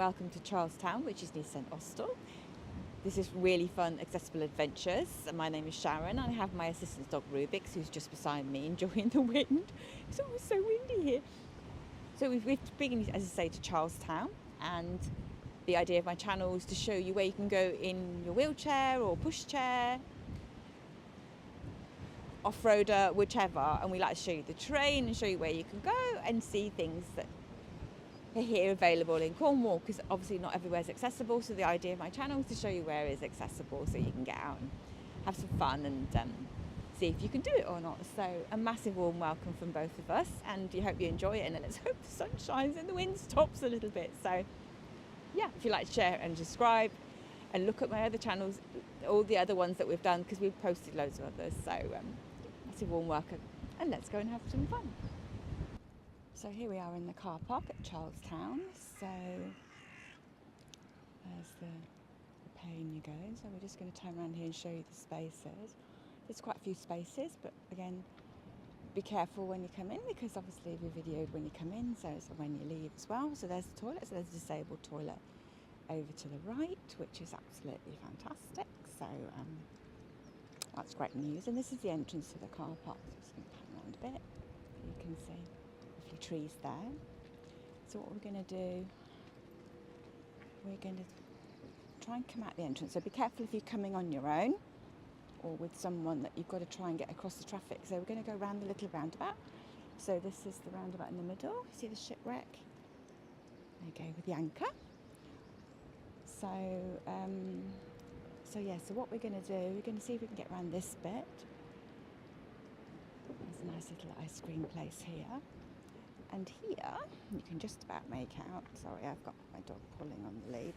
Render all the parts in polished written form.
welcome to Charlestown, which is near St Austell. This is really fun, accessible adventures. And my name is Sharon. I have my assistant dog Rubix, who's just beside me, enjoying the wind. It's always so windy here. So we've been, as I say, to Charlestown, and the idea of my channel is to show you where you can go in your wheelchair or pushchair, off-roader, whichever, and we like to show you the terrain and show you where you can go and see things that are here available in Cornwall, because obviously not everywhere is accessible. So the idea of my channel is to show you where it is accessible, so you can get out and have some fun and see if you can do it or not. So a massive warm welcome from both of us, and we hope you enjoy it, and let's hope the sun shines and the wind stops a little bit. So yeah, if you like to share and subscribe and look at my other channels, all the other ones that we've done, because we've posted loads of others. So massive warm welcome, and let's go and have some fun. So here we are in the car park at Charlestown. So there's the pane you go. So we're just going to turn around here and show you the spaces. There's quite a few spaces, but again, be careful when you come in, because obviously we videoed when you come in, so when you leave as well. So there's the toilet. So there's a disabled toilet over to the right, which is absolutely fantastic. So that's great news. And this is the entrance to the car park. So just going to pan around a bit. You can see lovely trees there. So what we're going to do, we're going to try and come out the entrance. So be careful if you're coming on your own or with someone, that you've got to try and get across the traffic. So we're going to go around the little roundabout. So this is the roundabout in the middle. See the shipwreck? There you go, with the anchor. So so what we're going to do, we're going to see if we can get around this bit. There's a nice little ice cream place here. And here, you can just about make out, sorry, I've got my dog pulling on the lead.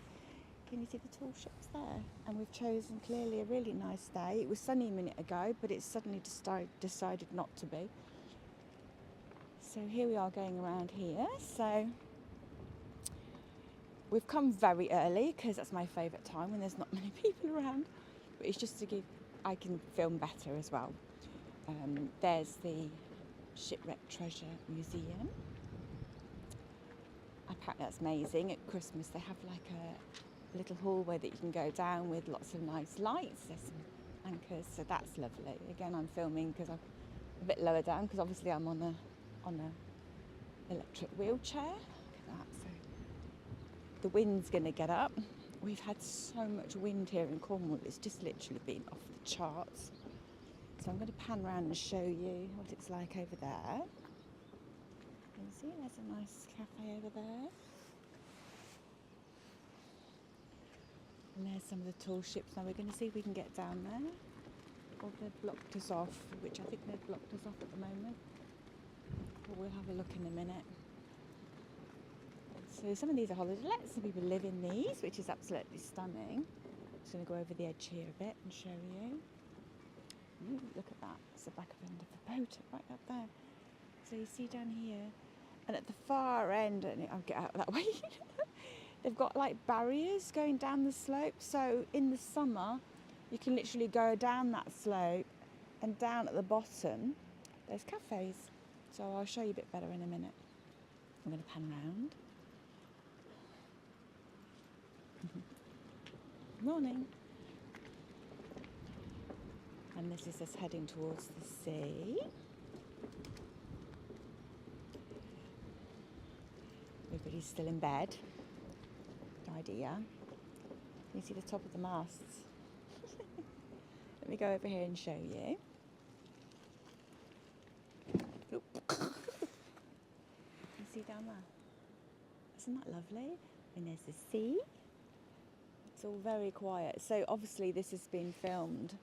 Can you see the tall ships there? And we've chosen clearly a really nice day. It was sunny a minute ago, but it's suddenly decided not to be. So here we are going around here. So we've come very early, because that's my favourite time, when there's not many people around. But it's just to give, I can film better as well. There's the Shipwreck Treasure Museum. Apparently that's amazing. At Christmas they have like a little hallway that you can go down with lots of nice lights. There's some anchors, so that's lovely. Again, I'm filming because I'm a bit lower down, because obviously I'm on a electric wheelchair. Look at that. So the wind's going to get up. We've had so much wind here in Cornwall, it's just literally been off the charts. So I'm going to pan around and show you what it's like over there. You can see there's a nice cafe over there. And there's some of the tall ships. Now we're going to see if we can get down there. Or they've blocked us off, which I think they've blocked us off at the moment. But we'll have a look in a minute. So some of these are holiday lets, some people live in these, which is absolutely stunning. I'm just going to go over the edge here a bit and show you. Ooh, look at that, it's the back end of the boat right up there. So you see down here, and at the far end, and I'll get out that way, they've got like barriers going down the slope. So in the summer, you can literally go down that slope, and down at the bottom, there's cafes. So I'll show you a bit better in a minute. I'm going to pan round. Morning. And this is us heading towards the sea. Everybody's still in bed. Good idea. You see the top of the masts. Let me go over here and show you. Oop. You see down there? Isn't that lovely? And there's the sea. It's all very quiet. So obviously this has been filmed.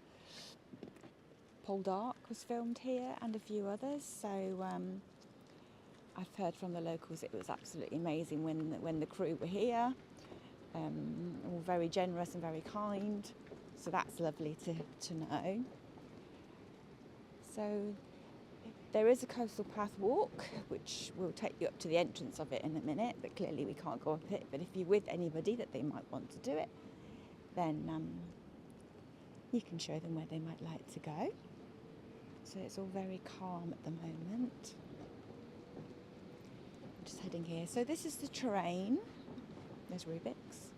Paul Dark was filmed here, and a few others. So I've heard from the locals it was absolutely amazing when the crew were here. All very generous and very kind. So that's lovely to know. So there is a coastal path walk, which will take you up to the entrance of it in a minute, but clearly we can't go up it. But if you're with anybody that they might want to do it, then you can show them where they might like to go. So it's all very calm at the moment. I'm just heading here. So this is the terrain. There's Rubik's.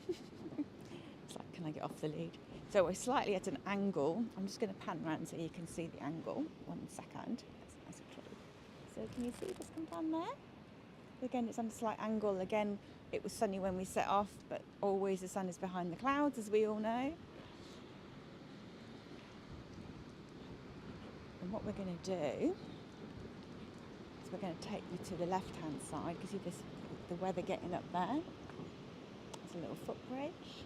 It's like, can I get off the lead? So we're slightly at an angle. I'm just going to pan around so you can see the angle. 1 second. That's a clue. So can you see this come down there? Again, it's on a slight angle. Again, it was sunny when we set off, but always the sun is behind the clouds, as we all know. And what we're going to do is we're going to take you to the left-hand side. You see this, the weather getting up there. There's a little footbridge.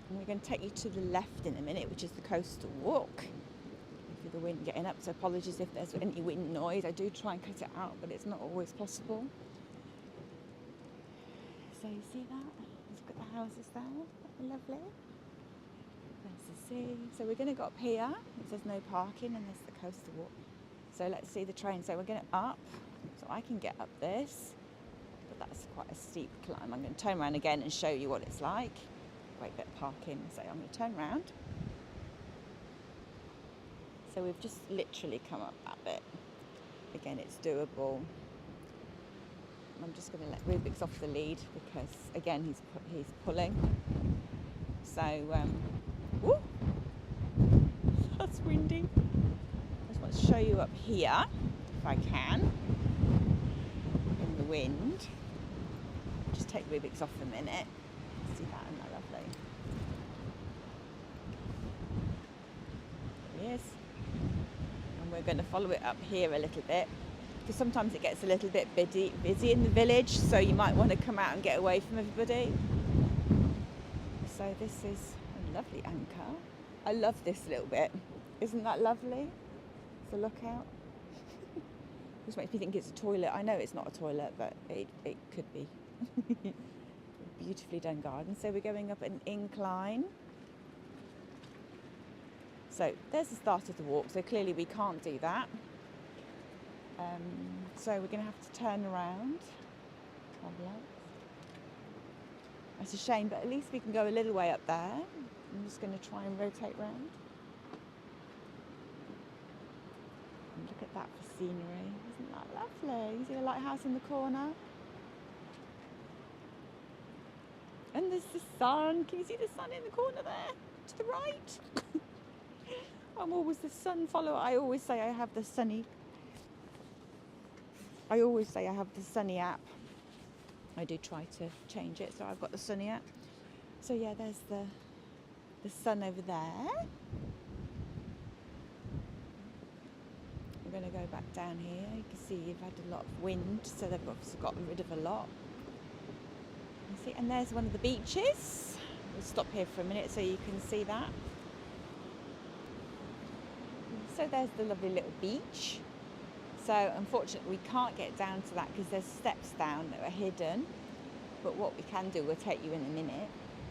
And we're going to take you to the left in a minute, which is the coastal walk. With the wind getting up, so apologies if there's any wind noise. I do try and cut it out, but it's not always possible. So you see that? Look at the houses there. Isn't that lovely? There's the sea. So we're going to go up here. There's no parking, and there's the coastal walk. So let's see the train. So we're going up, so I can get up this, but that's quite a steep climb. I'm going to turn around again and show you what it's like. Great bit of parking. So I'm going to turn around. So we've just literally come up that bit. Again, it's doable. I'm just going to let Rubik's off the lead because, again, he's pulling. So, woo, that's windy. I just want to show you up here, if I can, in the wind. Just take Rubik's off a minute. See that? Isn't that lovely? There he is. We're going to follow it up here a little bit because sometimes it gets a little bit busy in the village, so you might want to come out and get away from everybody. So this is a lovely anchor. I love this little bit. Isn't that lovely? It's a lookout. This makes me think it's a toilet. I know it's not a toilet, but it could be. Beautifully done garden. So we're going up an incline. So there's the start of the walk, so clearly we can't do that. So we're going to have to turn around. That's a shame, but at least we can go a little way up there. I'm just going to try and rotate round. And look at that for scenery. Isn't that lovely? You see the lighthouse in the corner? And there's the sun. Can you see the sun in the corner there? To the right? I'm always the sun follower. I always say I have the sunny app. I do try to change it, so I've got the sunny app. So yeah, there's the sun over there. We're going to go back down here. You can see you've had a lot of wind, so they've obviously gotten rid of a lot. You see, and there's one of the beaches. We'll stop here for a minute so you can see that. So there's the lovely little beach. So unfortunately we can't get down to that because there's steps down that are hidden. But what we can do, we'll take you in a minute.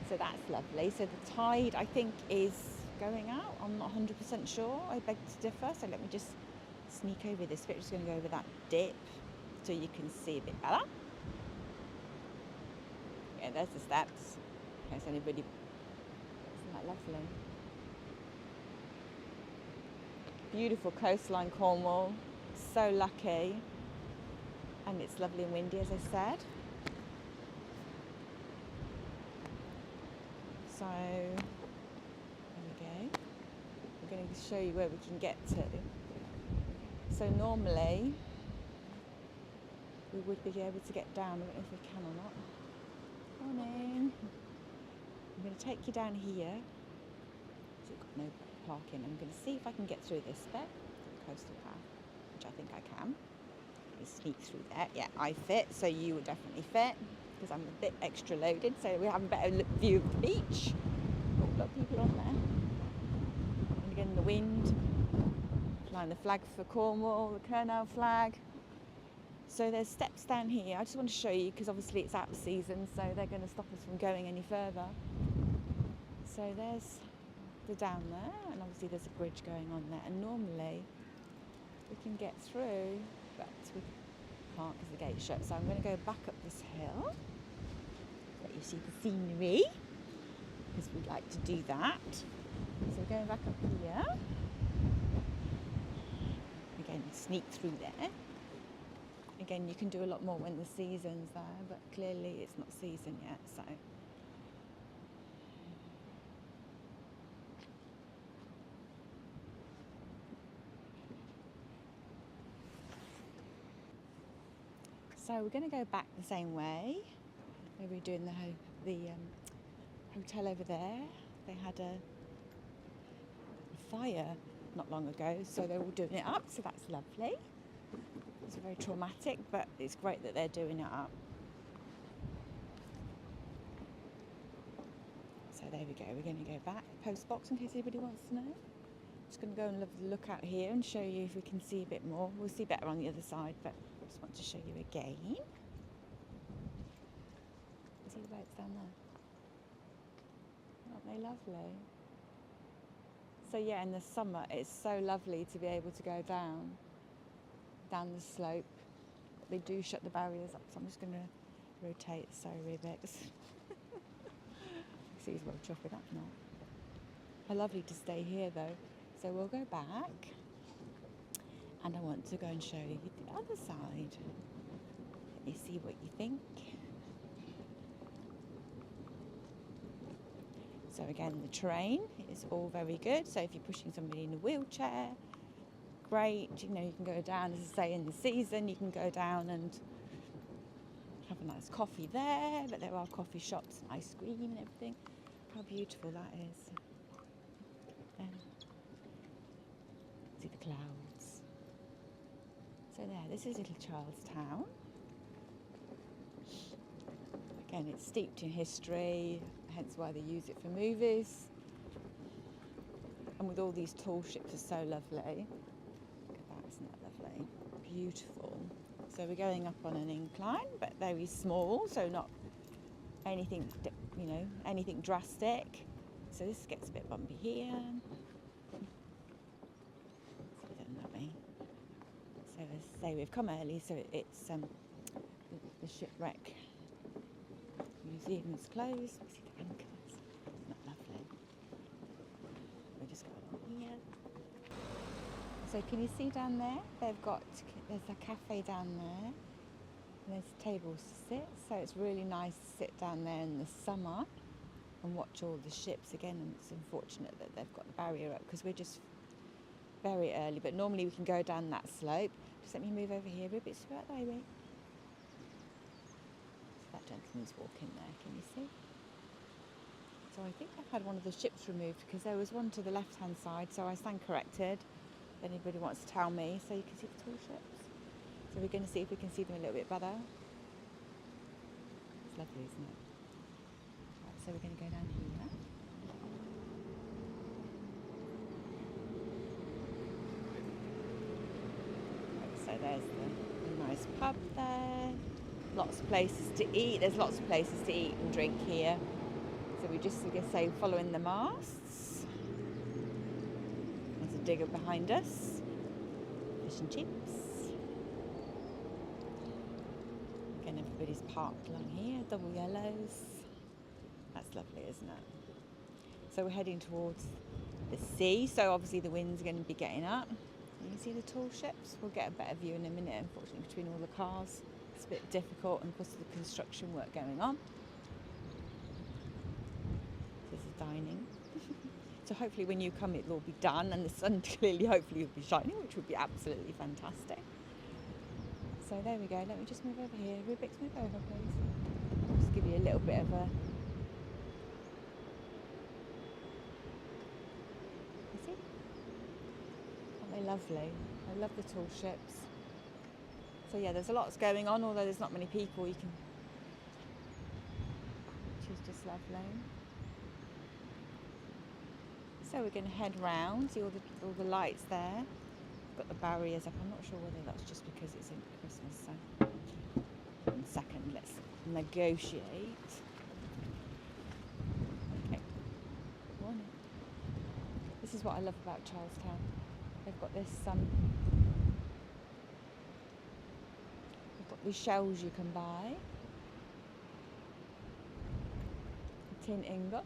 So that's lovely. So the tide, I think, is going out. I'm not 100% sure. I beg to differ. So let me just sneak over this bit. Just going to go over that dip so you can see a bit better. Yeah, there's the steps. In case anybody... Isn't that lovely? Beautiful coastline, Cornwall. So lucky. And it's lovely and windy, as I said. So, there we go. We're going to show you where we can get to. So normally, we would be able to get down. I don't know if we can or not. Morning. I'm going to take you down here. So we've got no parking. I'm going to see if I can get through this bit, the coastal path, which I think I can. Let me sneak through there. Yeah, I fit, so you will definitely fit, because I'm a bit extra loaded, so we have a better view of the beach. Oh, a lot of people on there. And again, the wind. Flying the flag for Cornwall, the Cornwall flag. So there's steps down here. I just want to show you, because obviously it's out of season, so they're going to stop us from going any further. So there's the down there, and obviously there's a bridge going on there. And normally we can get through, but we can't because the gate's shut. So I'm going to go back up this hill, let you see the scenery, because we'd like to do that. So we're going back up here. Again, sneak through there. again, you can do a lot more when the season's there, but clearly it's not season yet, so. So we're going to go back the same way. We were doing the hotel over there. They had a fire not long ago, so they're all doing it up, so that's lovely. It's very traumatic, but it's great that they're doing it up. So there we go, we're going to go back. Post box in case anybody wants to know. Just going to go and look out here and show you if we can see a bit more. We'll see better on the other side, but I just want to show you again. See the boats down there? Aren't they lovely? So yeah, in the summer it's so lovely to be able to go down the slope. They do shut the barriers up, so I'm just going to rotate. Sorry, Rubik's. See, he's well chopping up now. How lovely to stay here though. So we'll go back, and I want to go and show you the other side. Let me see what you think. So again, the terrain is all very good. So if you're pushing somebody in a wheelchair, great. You know, you can go down, as I say, in the season, you can go down and have a nice coffee there. But there are coffee shops and ice cream and everything. How beautiful that is. See the clouds. So there, this is little Charlestown. Again, it's steeped in history, hence why they use it for movies. And with all these tall ships, are so lovely. Look at that, isn't that lovely? Beautiful. So we're going up on an incline, but very small, so not anything, you know, anything drastic. So this gets a bit bumpy here. So as I say, we've come early, so it's the shipwreck museum's closed. See the anchors. Isn't that lovely? We'll just go along here. So can you see down there? There's a cafe down there. And there's tables to sit. So it's really nice to sit down there in the summer and watch all the ships again. And it's unfortunate that they've got the barrier up because we're just very early. But normally we can go down that slope. Just let me move over here a bit. It's right that way. That gentleman's walking there, can you see? So I think I've had one of the ships removed because there was one to the left hand side, so I stand corrected if anybody wants to tell me. So you can see the tall ships. So we're going to see if we can see them a little bit better. It's lovely, isn't it? Right, so we're going to go down here. Right, so there's the nice pub there. Lots of places to eat. There's lots of places to eat and drink here. So we just, like I say, following the masts. There's a digger behind us. Fish and chips. Again, everybody's parked along here. Double yellows. That's lovely, isn't it? So we're heading towards the sea. So obviously the wind's going to be getting up. You can see the tall ships. We'll get a better view in a minute, unfortunately, between all the cars. It's a bit difficult, and because of the construction work going on. This is dining. So hopefully when you come it'll all be done, and the sun clearly hopefully will be shining, which would be absolutely fantastic. So there we go. Let me just move over here. Rubik's, move over please. I'll just give you a little bit of a... You see? Aren't they lovely? I love the tall ships. So yeah, there's a lot going on, although there's not many people. You can, which is just lovely. So we're going to head round. See all the lights there. Got the barriers up. I'm not sure whether that's just because it's in Christmas. So, one second, let's negotiate. Okay. Morning. This is what I love about Charlestown. They've got this these shells you can buy, a tin ingot,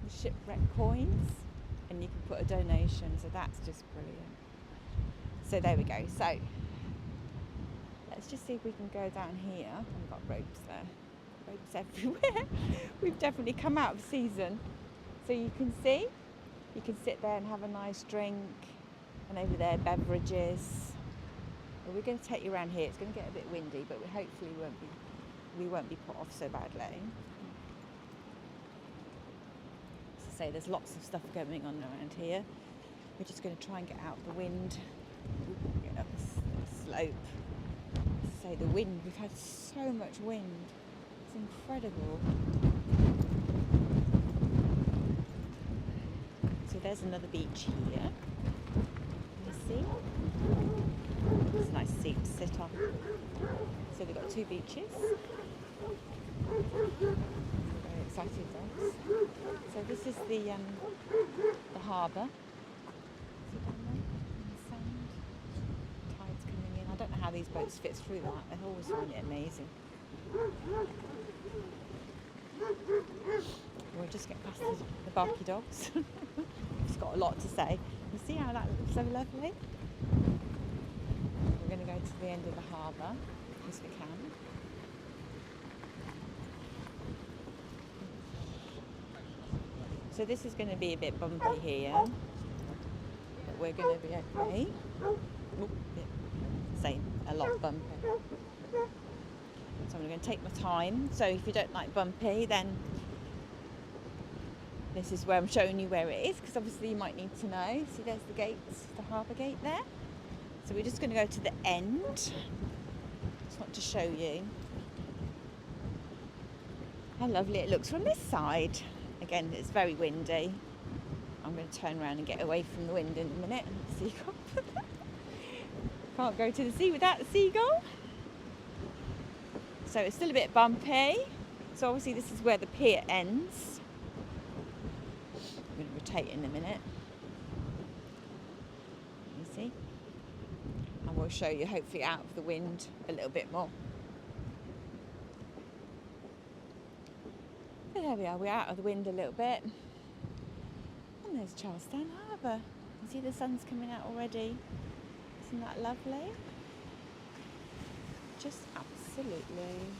the shipwreck coins, and you can put a donation, so that's just brilliant. So there we go. So Let's just see if we can go down here. We've got ropes there. Ropes everywhere. We've definitely come out of season. So you can see, you can sit there and have a nice drink. And over there, beverages. Well, we're going to take you around here. It's going to get a bit windy, but hopefully we won't be put off so badly. As I say, there's lots of stuff going on around here. We're just going to try and get out the wind. Get up a slope. As I say, the wind, we've had so much wind. It's incredible. So there's another beach here. You see? It's a nice seat to sit on. So we've got two beaches. Very excited dogs. So this is the harbour. See down there in the sand? Tide's coming in. I don't know how these boats fit through that. I always find it amazing. We'll just get past the barky dogs. It's got a lot to say. You see how that looks so lovely? We're going to go to the end of the harbour as we can. So this is going to be a bit bumpy here, but we're going to be okay. Same, a lot bumpy. So I'm going to take my time. So if you don't like bumpy, then this is where I'm showing you where it is, because obviously you might need to know. See, there's the gates, the harbour gate there. So we're just going to go to the end. Just want to show you how lovely it looks from this side. Again, it's very windy. I'm going to turn around and get away from the wind in a minute. Seagull. Can't go to the sea without the seagull. So it's still a bit bumpy. So obviously this is where the pier ends. I'm going to rotate in a minute. You see? And we'll show you hopefully out of the wind a little bit more. But there we are, we're out of the wind a little bit. And there's Charlestown Harbour. You see the sun's coming out already. Isn't that lovely? Just absolutely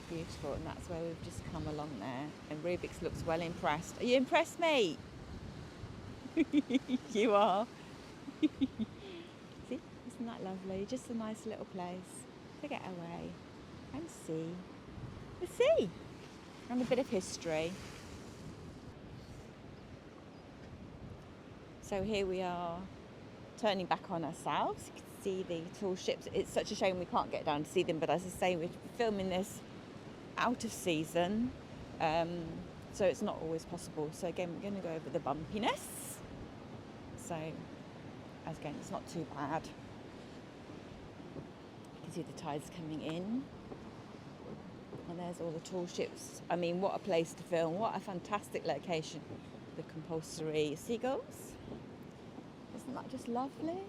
beautiful. And that's where we've just come along there. And Rubik's looks well impressed. Are you impressed, mate? You are. See? Isn't that lovely? Just a nice little place to get away and see the sea. And a bit of history. So here we are turning back on ourselves. You can see the tall ships. It's such a shame we can't get down to see them, but as I say, we're filming this out of season, so it's not always possible. So again, we're going to go over the bumpiness. So again, it's not too bad. You can see the tides coming in. And there's all the tall ships. I mean, what a place to film. What a fantastic location. The compulsory seagulls. Isn't that just lovely?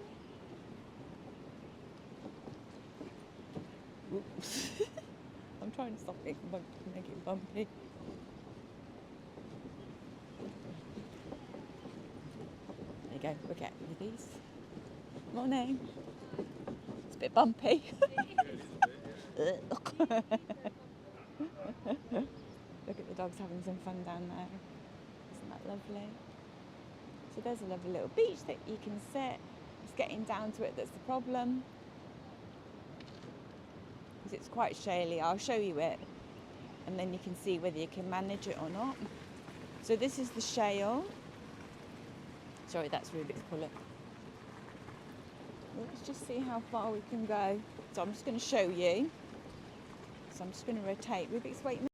Oops. I'm trying to stop it to make it bumpy. There you go. We'll get rid of these. Morning. It's a bit bumpy. Look at the dogs having some fun down there. Isn't that lovely? So there's a lovely little beach that you can sit. It's getting down to it that's the problem. Because it's quite shaly. I'll show you it. And then you can see whether you can manage it or not. So this is the shale. Sorry, that's Rubik's pullet. Let's just see how far we can go. So I'm just going to show you. So I'm just going to rotate. Rubik's waiting.